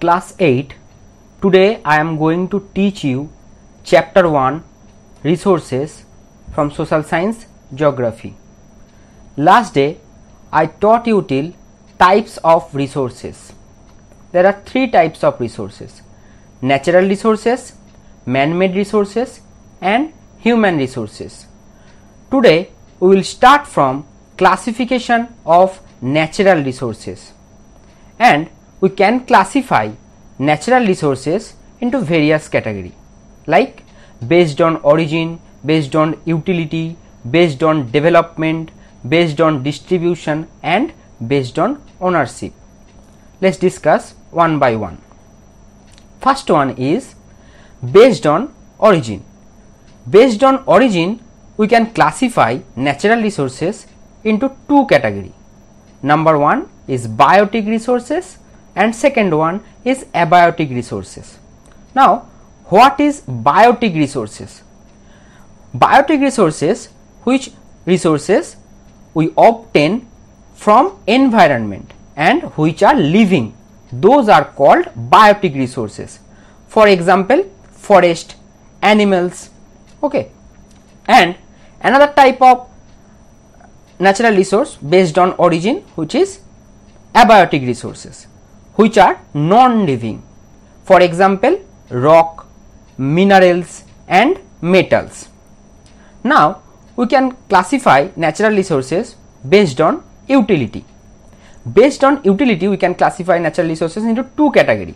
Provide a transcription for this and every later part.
Class 8. Today I am going to teach you Chapter 1 Resources from Social Science Geography. Last day I taught you till types of resources. There are three types of resources: natural resources, man-made resources and human resources. Today we will start from classification of natural resources, and we can classify natural resources into various categories like based on origin, based on utility, based on development, based on distribution and based on ownership. Let's discuss one by one. First one is based on origin. Based on origin, we can classify natural resources into two categories. Number one is biotic resources and second one is abiotic resources. Now, what is biotic resources? Biotic resources, which resources we obtain from environment and which are living, those are called biotic resources. For example, forest, animals, okay. And another type of natural resource based on origin, which is abiotic resources, which are non-living. For example, rock, minerals and metals. Now we can classify natural resources based on utility. Based on utility, we can classify natural resources into two categories: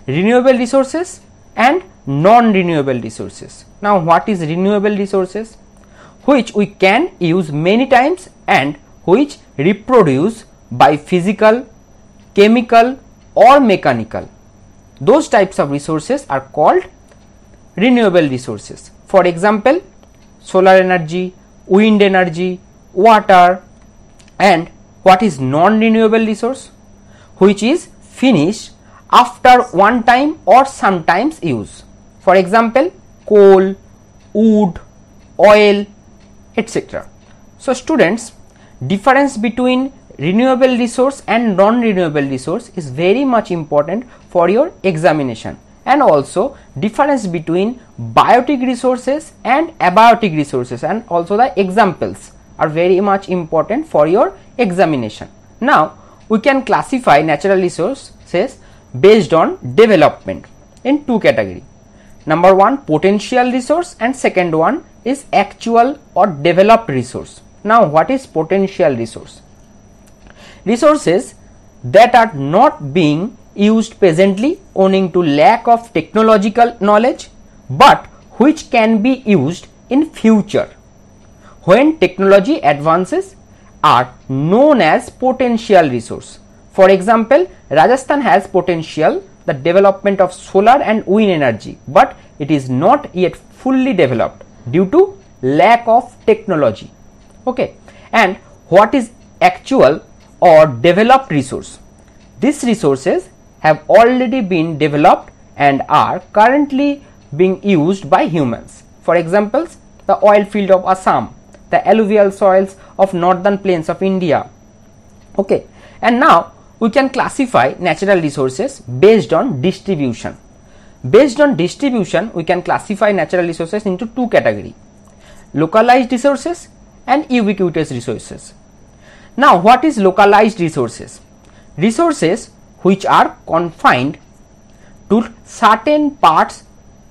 renewable resources and non-renewable resources. Now what is renewable resources? Which we can use many times and which reproduce by physical, chemical or mechanical. Those types of resources are called renewable resources. For example, solar energy, wind energy, water. And what is non-renewable resource? Which is finished after one time or sometimes use. For example, coal, wood, oil, etc. So students, difference between renewable resource and non-renewable resource is very much important for your examination, and also difference between biotic resources and abiotic resources, and also the examples are very much important for your examination. Now we can classify natural resources based on development in two categories. Number one, potential resource, and second one is actual or developed resource. Now what is potential resource? Resources that are not being used presently owing to lack of technological knowledge, but which can be used in future when technology advances, are known as potential resource. For example, Rajasthan has potential, the development of solar and wind energy, but it is not yet fully developed due to lack of technology, okay. And what is actual or developed resource? These resources have already been developed and are currently being used by humans. For example, the oil field of Assam, the alluvial soils of northern plains of India, okay. And now we can classify natural resources based on distribution. Based on distribution, we can classify natural resources into two categories: localized resources and ubiquitous resources. Now what is localized resources? Resources which are confined to certain parts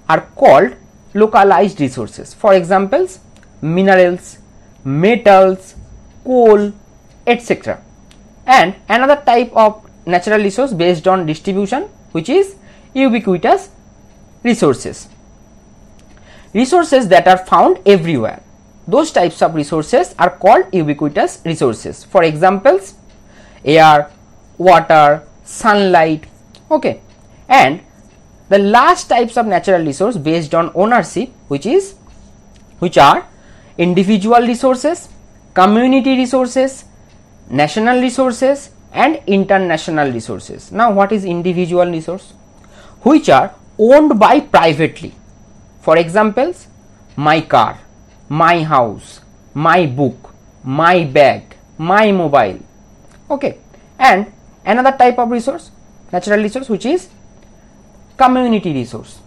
are called localized resources. For example, minerals, metals, coal, etc. And another type of natural resource based on distribution, which is ubiquitous resources. Resources that are found everywhere. Those types of resources are called ubiquitous resources. For examples, air, water, sunlight, okay. And the last types of natural resource based on ownership, which are individual resources, community resources, national resources and international resources. Now what is individual resource? Which are owned by privately. For examples, my car, my house, my book, my bag, my mobile, okay. And another type of resource, natural resource which is community resource,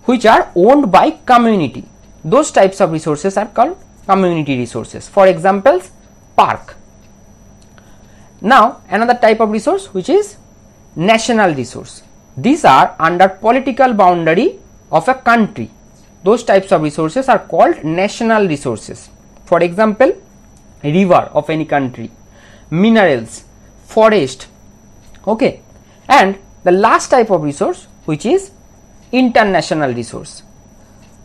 which are owned by community. Those types of resources are called community resources. For examples, park. Now another type of resource which is national resource. These are under political boundary of a country. Those types of resources are called national resources. For example, river of any country, minerals, forest. Okay, and the last type of resource which is international resource.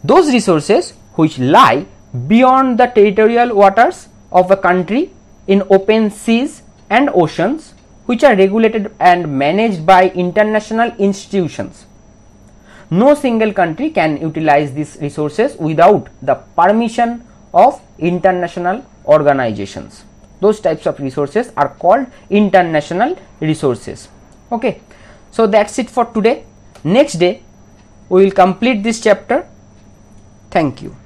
Those resources which lie beyond the territorial waters of a country in open seas and oceans, which are regulated and managed by international institutions. No single country can utilize these resources without the permission of international organizations. Those types of resources are called international resources. Okay, so that's it for today. Next day we will complete this chapter. Thank you.